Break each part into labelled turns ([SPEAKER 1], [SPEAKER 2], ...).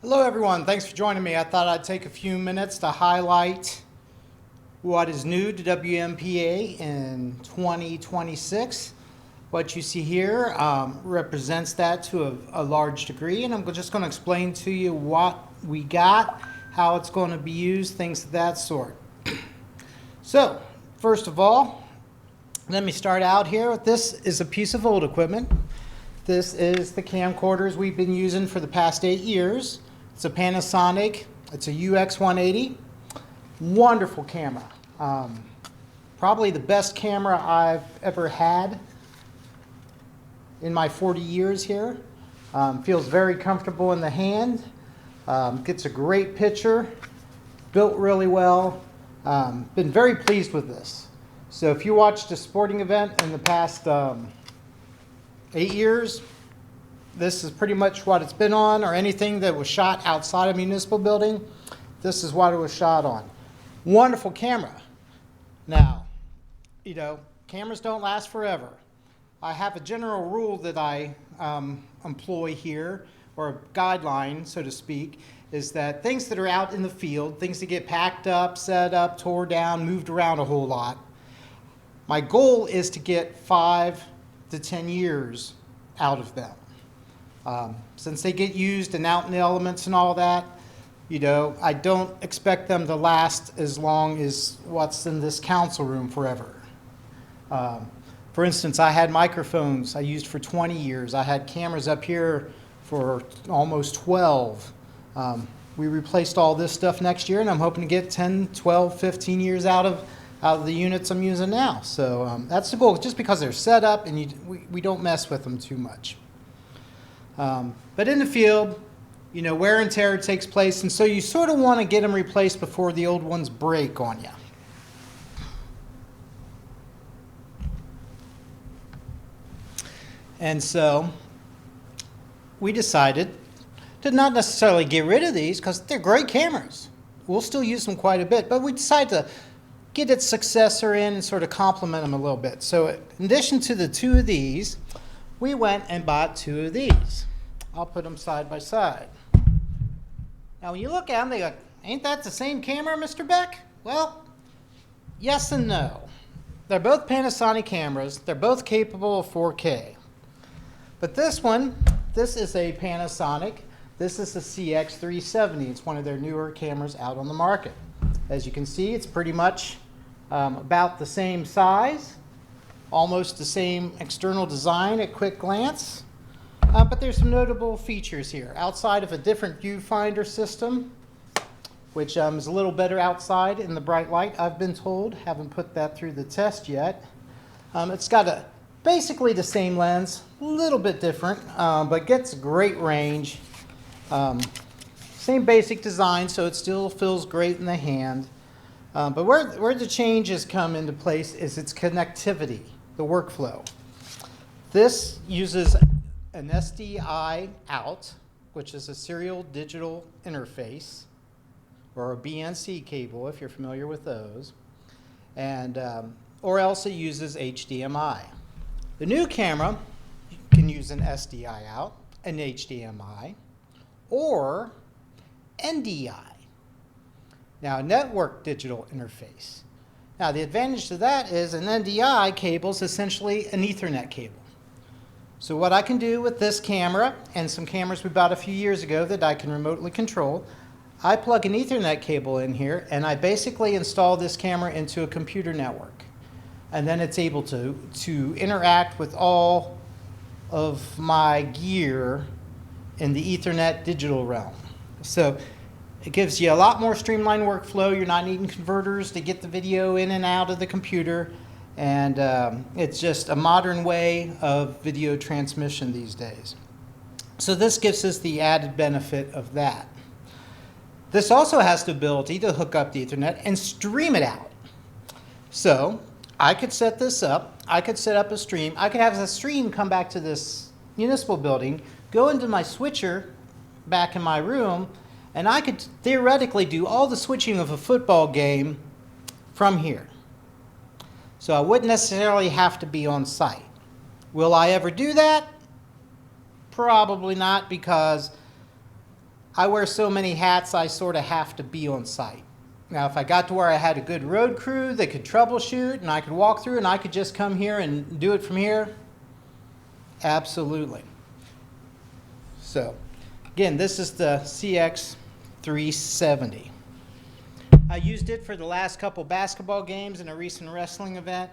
[SPEAKER 1] Hello everyone, thanks for joining me. I thought I'd take a few minutes to highlight what is new to WMPA in 2026. What you see here represents that to a large degree, and I'm just going to explain to you what we got, how it's going to be used, things of that sort. So, first of all, let me start out here. This is a piece of old equipment. This is the camcorders we've been using for the past 8 years. It's a Panasonic, it's a UX180, wonderful camera. Probably the best camera I've ever had in my 40 years here. Feels very comfortable in the hand, gets a great picture, built really well. Been very pleased with this. So if you watched a sporting event in the past 8 years, this is pretty much what it's been on, or anything that was shot outside a municipal building, this is what it was shot on. Wonderful camera. Now, you know, cameras don't last forever. I have a general rule that I employ here, or a guideline, so to speak, is that things that are out in the field, things that get packed up, set up, tore down, moved around a whole lot, my goal is to get 5 to 10 years out of them. Since they get used and out in the elements and all that, you know, I don't expect them to last as long as what's in this council room forever. For instance, I had microphones I used for 20 years. I had cameras up here for almost 12. We replaced all this stuff next year, and I'm hoping to get 10, 12, 15 years out of the units I'm using now. So that's the goal, just because they're set up and we don't mess with them too much. But in the field, you know, wear and tear takes place, and so you sort of want to get them replaced before the old ones break on you. And so we decided to not necessarily get rid of these, because they're great cameras. We'll still use them quite a bit, but we decided to get its successor in and sort of complement them a little bit. So in addition to the 2 of these, we went and bought 2 of these. I'll put them side by side. Now when you look at them, they go, ain't that the same camera, Mr. Beck? Well, yes and no. They're both Panasonic cameras. They're both capable of 4K. But this one, this is a Panasonic. This is the CX370. It's one of their newer cameras out on the market. As you can see, it's pretty much about the same size, almost the same external design at quick glance. But there's some notable features here. Outside of a different viewfinder system, which is a little better outside in the bright light, I've been told. Haven't put that through the test yet. It's got basically the same lens, a little bit different, but gets great range. Same basic design, so it still feels great in the hand. But where the changes come into place is its connectivity, the workflow. This uses an SDI out, which is a serial digital interface, or a BNC cable if you're familiar with those, and or else it uses HDMI. The new camera can use an SDI out, an HDMI, or NDI. Now, network digital interface. Now, the advantage to that is an NDI cable is essentially an Ethernet cable. So what I can do with this camera and some cameras we bought a few years ago that I can remotely control, I plug an Ethernet cable in here and I basically install this camera into a computer network. And then it's able to interact with all of my gear in the Ethernet digital realm. So it gives you a lot more streamlined workflow. You're not needing converters to get the video in and out of the computer. And it's just a modern way of video transmission these days. So this gives us the added benefit of that. This also has the ability to hook up the Ethernet and stream it out. So I could set this up. I could set up a stream. I could have the stream come back to this municipal building, go into my switcher back in my room, and I could theoretically do all the switching of a football game from here. So I wouldn't necessarily have to be on site. Will I ever do that? Probably not, because I wear so many hats, I sort of have to be on site. Now, if I got to where I had a good road crew that could troubleshoot and I could walk through and I could just come here and do it from here, absolutely. So, again, this is the CX 370. I used it for the last couple basketball games and a recent wrestling event.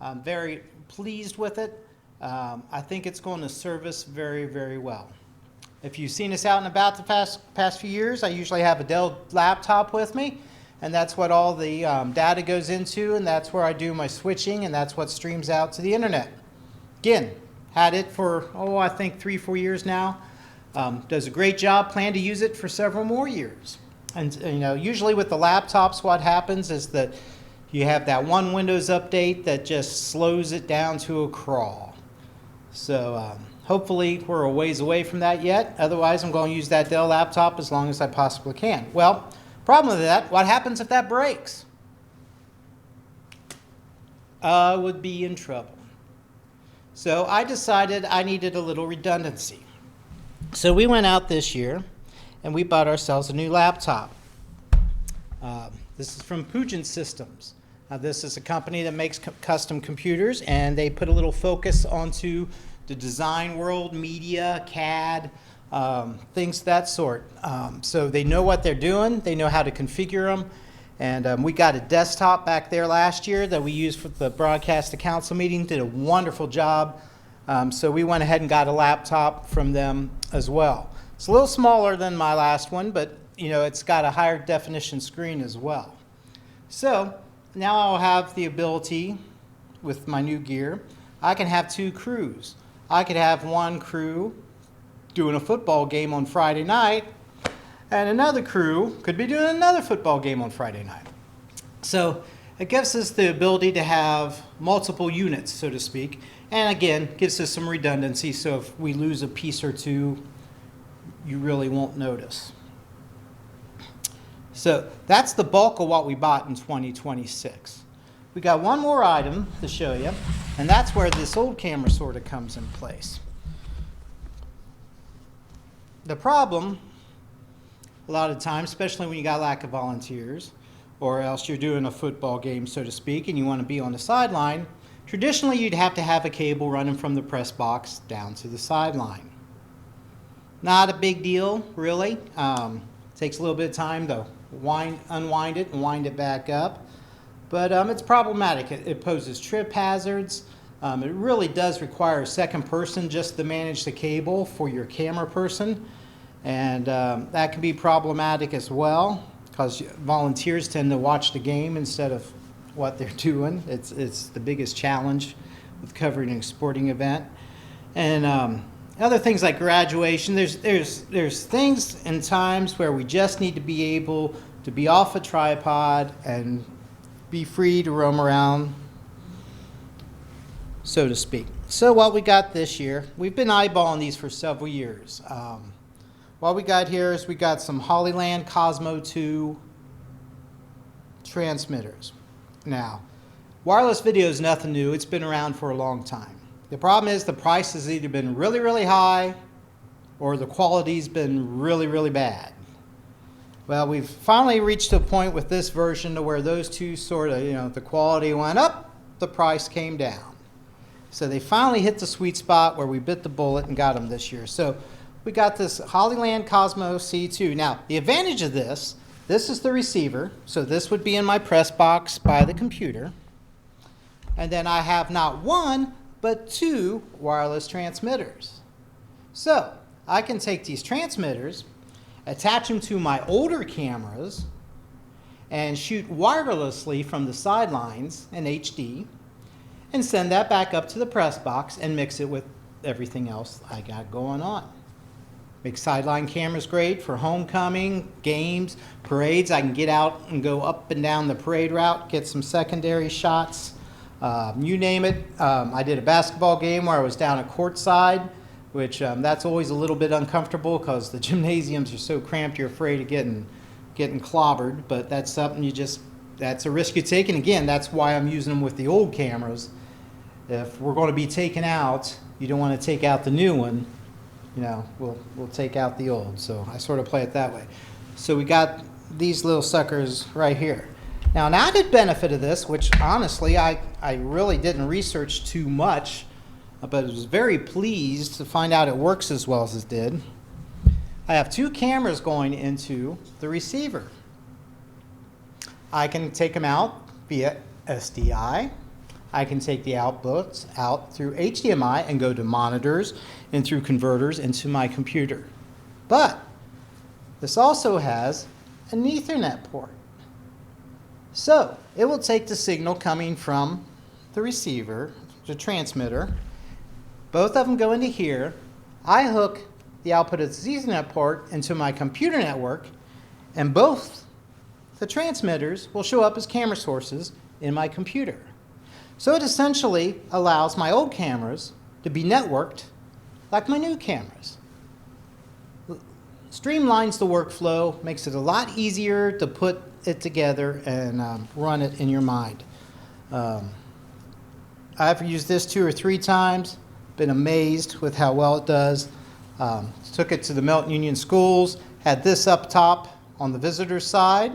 [SPEAKER 1] I'm very pleased with it. I think it's going to serve us very, very well. If you've seen us out and about the past few years, I usually have a Dell laptop with me, and that's what all the data goes into, and that's where I do my switching, and that's what streams out to the internet. Again, had it for, I think 3-4 years now. Does a great job, plan to use it for several more years. And usually with the laptops, what happens is that you have that one Windows update that just slows it down to a crawl. So hopefully we're a ways away from that yet. Otherwise, I'm going to use that Dell laptop as long as I possibly can. Well, problem with that, what happens if that breaks? I would be in trouble. So I decided I needed a little redundancy. So we went out this year and we bought ourselves a new laptop. This is from Pugent Systems. Now, this is a company that makes custom computers, and they put a little focus onto the design world, media, CAD, things of that sort. So they know what they're doing, they know how to configure them, and we got a desktop back there last year that we used for the broadcast to council meeting, did a wonderful job. So we went ahead and got a laptop from them as well. It's a little smaller than my last one, but it's got a higher definition screen as well. So now I'll have the ability, with my new gear, I can have 2 crews. I could have one crew doing a football game on Friday night, and another crew could be doing another football game on Friday night. So it gives us the ability to have multiple units, so to speak, and again, gives us some redundancy, so if we lose a piece or two, you really won't notice. So that's the bulk of what we bought in 2026. We got one more item to show you, and that's where this old camera sort of comes in place. The problem, a lot of times, especially when you got lack of volunteers, or else you're doing a football game, so to speak, and you want to be on the sideline, traditionally you'd have to have a cable running from the press box down to the sideline. Not a big deal, really. Takes a little bit of time to unwind it and wind it back up. But it's problematic. It poses trip hazards. It really does require a second person just to manage the cable for your camera person. And that can be problematic as well, because volunteers tend to watch the game instead of what they're doing. It's the biggest challenge with covering a sporting event. And other things like graduation, there's things and times where we just need to be able to be off a tripod and be free to roam around, so to speak. So what we got this year, we've been eyeballing these for several years. What we got here is we got some Hollyland Cosmo C2 transmitters. Now, wireless video is nothing new. It's been around for a long time. The problem is the price has either been really, really high or the quality's been really, really bad. Well, we've finally reached a point with this version to where those two sort of, the quality went up, the price came down. So they finally hit the sweet spot where we bit the bullet and got them this year. So we got this Hollyland Cosmo C2. Now, the advantage of this is the receiver. So this would be in my press box by the computer. And then I have not one, but 2 wireless transmitters. So I can take these transmitters, attach them to my older cameras, and shoot wirelessly from the sidelines in HD, and send that back up to the press box and mix it with everything else I got going on. Makes sideline cameras great for homecoming, games, parades. I can get out and go up and down the parade route, get some secondary shots. You name it. I did a basketball game where I was down at courtside, which that's always a little bit uncomfortable because the gymnasiums are so cramped you're afraid of getting clobbered. But that's something that's a risk you take. And again, that's why I'm using them with the old cameras. If we're going to be taken out, you don't want to take out the new one we'll take out the old. So I sort of play it that way. So we got these little suckers right here. Now, an added benefit of this, which honestly I really didn't research too much, but was very pleased to find out it works as well as it did. I have two cameras going into the receiver. I can take them out via SDI. I can take the outputs out through HDMI and go to monitors and through converters into my computer. But this also has an Ethernet port. So it will take the signal coming from the receiver, the transmitter. Both of them go into here. I hook the output of the Ethernet port into my computer network, and both the transmitters will show up as camera sources in my computer. So it essentially allows my old cameras to be networked like my new cameras. Streamlines the workflow, makes it a lot easier to put it together and run it in your mind. I've used this 2 or 3 times, been amazed with how well it does. Took it to the Milton Union schools, had this up top on the visitor side.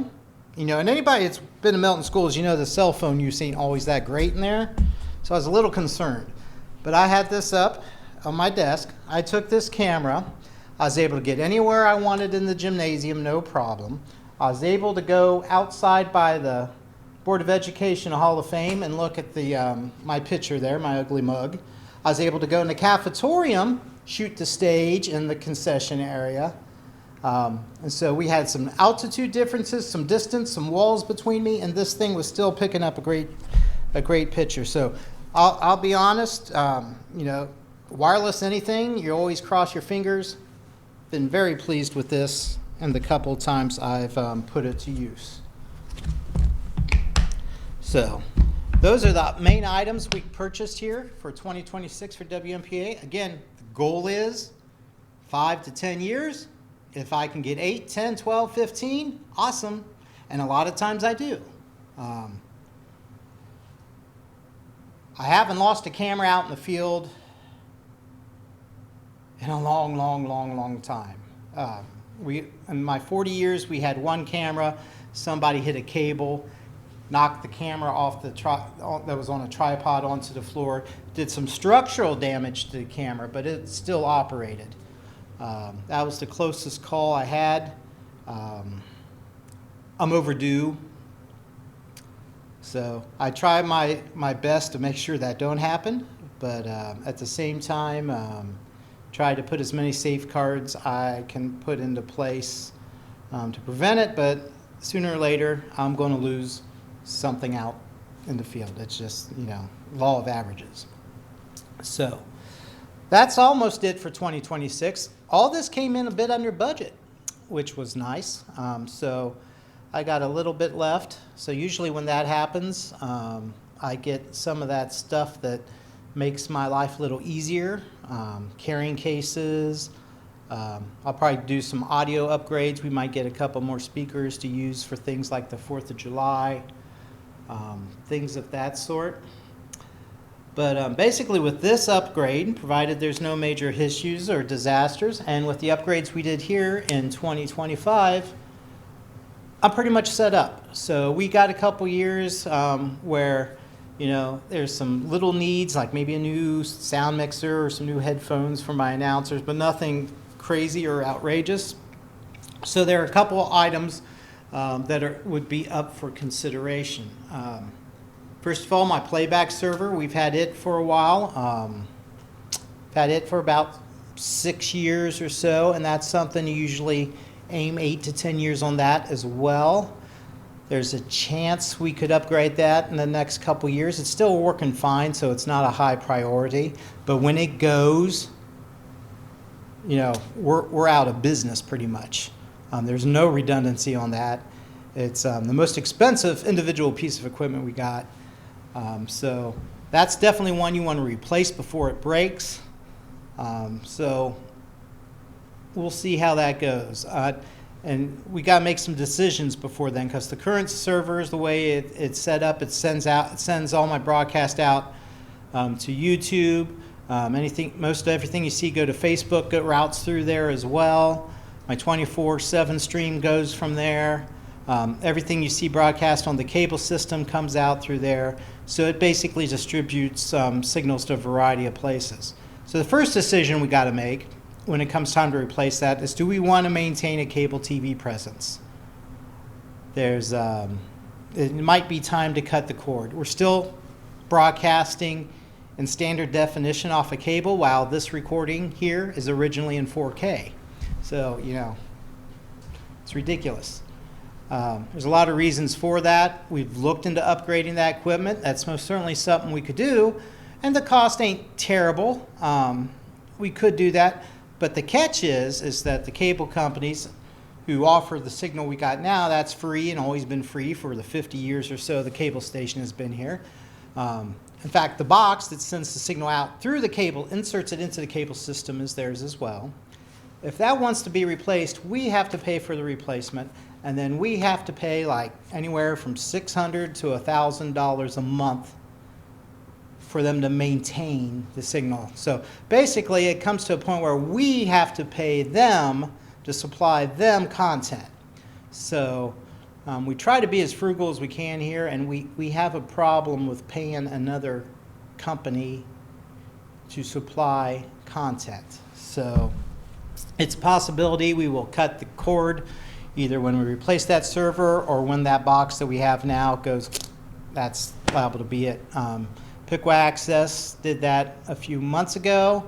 [SPEAKER 1] And anybody that's been to Milton schools, the cell phone use ain't always that great in there. So I was a little concerned. But I had this up on my desk. I took this camera. I was able to get anywhere I wanted in the gymnasium, no problem. I was able to go outside by the Board of Education Hall of Fame and look at my picture there, my ugly mug. I was able to go in the cafetorium, shoot the stage in the concession area. And so we had some altitude differences, some distance, some walls between me, and this thing was still picking up a great picture. So I'll be honest, wireless anything, you always cross your fingers. Been very pleased with this and the couple times I've put it to use. So those are the main items we purchased here for 2026 for WMPA. Again, the goal is 5 to 10 years. If I can get 8, 10, 12, 15, awesome. And a lot of times I do. I haven't lost a camera out in the field in a long time. In my 40 years, we had one camera. Somebody hit a cable, knocked the camera off that was on a tripod onto the floor, did some structural damage to the camera, but it still operated. That was the closest call I had. I'm overdue. So I try my best to make sure that don't happen, but at the same time, try to put as many safeguards I can put into place to prevent it, but sooner or later, I'm going to lose something out in the field. It's just, law of averages. So that's almost it for 2026. All this came in a bit under budget, which was nice. So I got a little bit left. So usually when that happens, I get some of that stuff that makes my life a little easier. Carrying cases. I'll probably do some audio upgrades. We might get a couple more speakers to use for things like the 4th of July, things of that sort. But basically with this upgrade, provided there's no major issues or disasters, and with the upgrades we did here in 2025, I'm pretty much set up. So we got a couple years where there's some little needs, like maybe a new sound mixer or some new headphones for my announcers, but nothing crazy or outrageous. So there are a couple of items that would be up for consideration. First of all, my playback server, we've had it for a while. Had it for about 6 years or so, and that's something you usually aim 8 to 10 years on that as well. There's a chance we could upgrade that in the next couple years. It's still working fine, so it's not a high priority. But when it goes, we're out of business pretty much. There's no redundancy on that. It's the most expensive individual piece of equipment we got. So that's definitely one you want to replace before it breaks. So we'll see how that goes. And we got to make some decisions before then, because the current servers, the way it's set up, it sends all my broadcast out to YouTube. Most everything you see go to Facebook, it routes through there as well. My 24/7 stream goes from there. Everything you see broadcast on the cable system comes out through there. So it basically distributes signals to a variety of places. So the first decision we got to make when it comes time to replace that is, do we want to maintain a cable TV presence? It might be time to cut the cord. We're still broadcasting in standard definition off a cable, while this recording here is originally in 4K. So, it's ridiculous. There's a lot of reasons for that. We've looked into upgrading that equipment. That's most certainly something we could do. And the cost ain't terrible. We could do that. But the catch is that the cable companies who offer the signal we got now, that's free and always been free for the 50 years or so the cable station has been here. In fact, the box that sends the signal out through the cable, inserts it into the cable system, is theirs as well. If that wants to be replaced, we have to pay for the replacement, and then we have to pay like anywhere from $600 to $1,000 a month for them to maintain the signal. So basically, it comes to a point where we have to pay them to supply them content. So we try to be as frugal as we can here, and we have a problem with paying another company to supply content. So it's a possibility we will cut the cord either when we replace that server or when that box that we have now goes. That's liable to be it. Piqua Access did that a few months ago.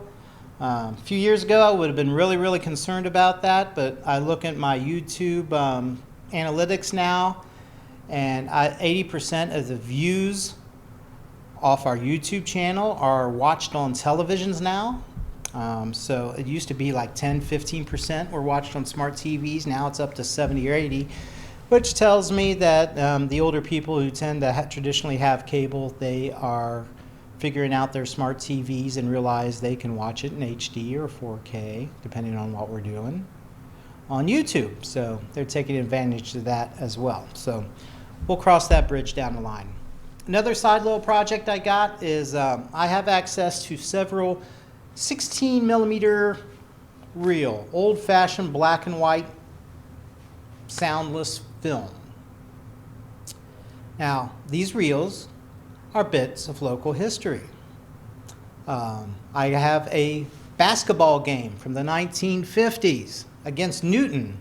[SPEAKER 1] A few years ago, I would have been really, really concerned about that, but I look at my YouTube analytics now, and 80% of the views off our YouTube channel are watched on televisions now. So it used to be like 10, 15% were watched on smart TVs. Now it's up to 70 or 80, which tells me that the older people who tend to traditionally have cable, they are figuring out their smart TVs and realize they can watch it in HD or 4K, depending on what we're doing, on YouTube. So they're taking advantage of that as well. So we'll cross that bridge down the line. Another side little project I got is I have access to several 16 millimeter reel, old-fashioned black and white soundless film. Now, these reels are bits of local history. I have a basketball game from the 1950s against Newton.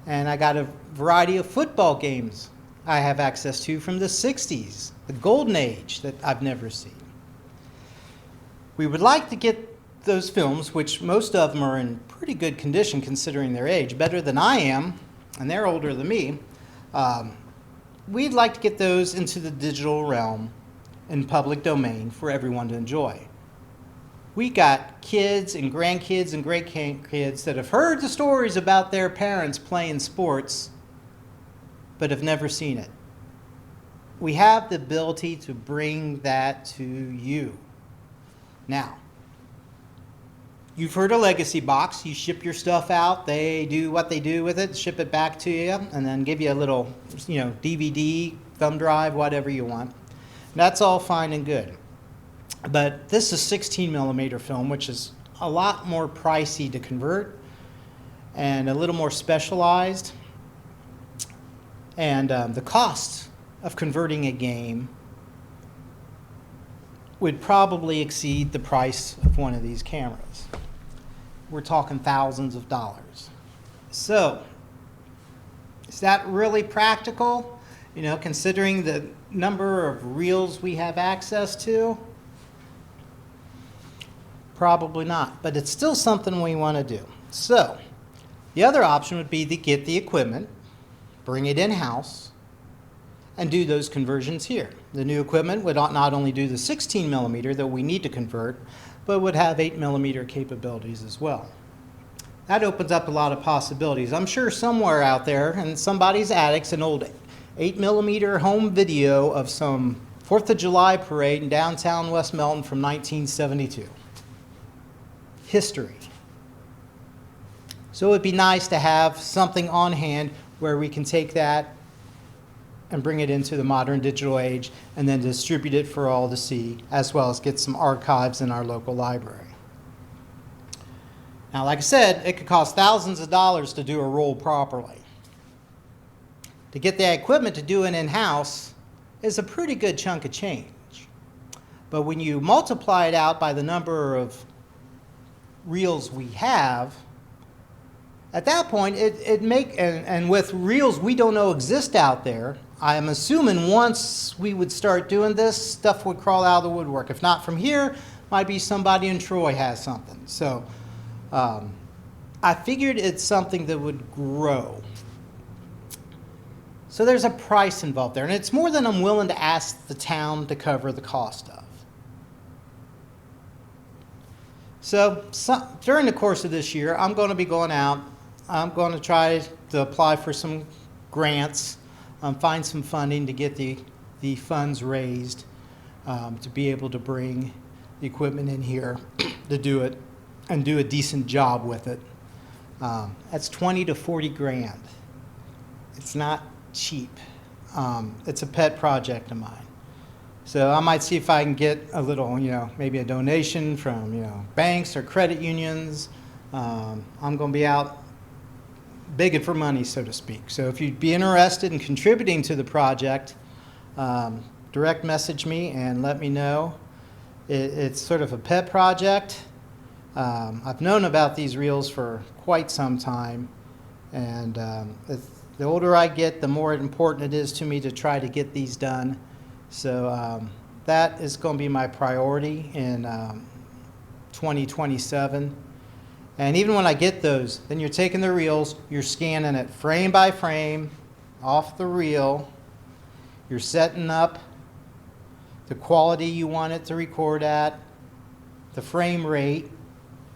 [SPEAKER 1] And I got a variety of football games I have access to from the 60s, the golden age that I've never seen. We would like to get those films, which most of them are in pretty good condition considering their age, better than I am, and they're older than me. We'd like to get those into the digital realm in public domain for everyone to enjoy. We got kids and grandkids and great-grandkids that have heard the stories about their parents playing sports, but have never seen it. We have the ability to bring that to you. Now, you've heard of Legacy Box. You ship your stuff out, they do what they do with it, ship it back to you, and then give you a little, DVD, thumb drive, whatever you want. That's all fine and good. But this is 16 millimeter film, which is a lot more pricey to convert and a little more specialized. And the cost of converting a game would probably exceed the price of one of these cameras. We're talking thousands of dollars. So, is that really practical? Considering the number of reels we have access to? Probably not, but it's still something we want to do. So, the other option would be to get the equipment, bring it in-house, and do those conversions here. The new equipment would not only do the 16 millimeter that we need to convert, but would have 8 millimeter capabilities as well. That opens up a lot of possibilities. I'm sure somewhere out there in somebody's attic's an old 8 millimeter home video of some 4th of July parade in downtown West Melton from 1972. History. So it would be nice to have something on hand where we can take that and bring it into the modern digital age, and then distribute it for all to see, as well as get some archives in our local library. Now, like I said, it could cost thousands of dollars to do a roll properly. To get the equipment to do it in-house is a pretty good chunk of change. But when you multiply it out by the number of reels we have, at that point, and with reels we don't know exist out there, I'm assuming once we would start doing this, stuff would crawl out of the woodwork. If not from here, might be somebody in Troy has something. So I figured it's something that would grow. So there's a price involved there, and it's more than I'm willing to ask the town to cover the cost of. So during the course of this year, I'm going to be going out. I'm going to try to apply for some grants, find some funding to get the funds raised to be able to bring the equipment in here to do it and do a decent job with it. That's 20 to 40 grand. It's not cheap. It's a pet project of mine. So I might see if I can get a little, maybe a donation from, banks or credit unions. I'm going to be out begging for money, so to speak. So if you'd be interested in contributing to the project, direct message me and let me know. It's sort of a pet project. I've known about these reels for quite some time, and the older I get, the more important it is to me to try to get these done. So that is going to be my priority in 2027. And even when I get those, then you're taking the reels, you're scanning it frame by frame off the reel. You're setting up the quality you want it to record at, the frame rate.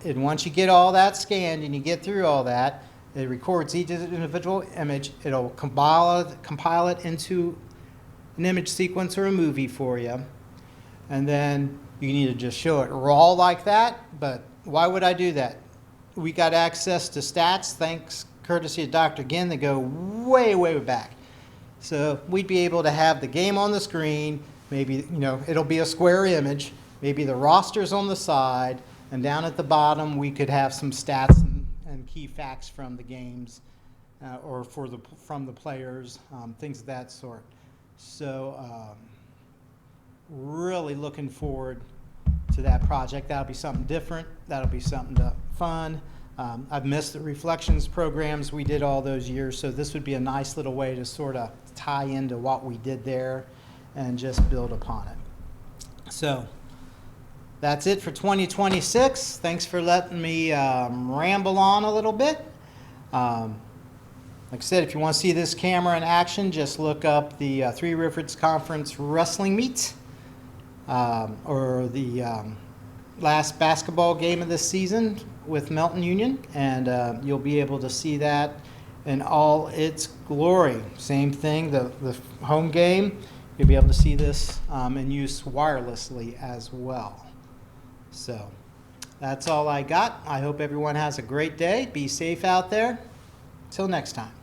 [SPEAKER 1] And once you get all that scanned and you get through all that, it records each individual image. It'll compile it into an image sequence or a movie for you. And then you can either just show it raw like that, but why would I do that? We got access to stats, thanks courtesy of Dr. Ginn, that go way, way back. So we'd be able to have the game on the screen, maybe, it'll be a square image, maybe the roster's on the side, and down at the bottom we could have some stats and key facts from the games or from the players, things of that sort. So really looking forward to that project. That'll be something different. That'll be something fun. I've missed the reflections programs we did all those years, so this would be a nice little way to sort of tie into what we did there and just build upon it. So that's it for 2026. Thanks for letting me ramble on a little bit. Like I said, if you want to see this camera in action, just look up the Three Rivers Conference wrestling meet or the last basketball game of this season with Melton Union, and you'll be able to see that in all its glory. Same thing, the home game, you'll be able to see this in use wirelessly as well. So that's all I got. I hope everyone has a great day. Be safe out there. Till next time.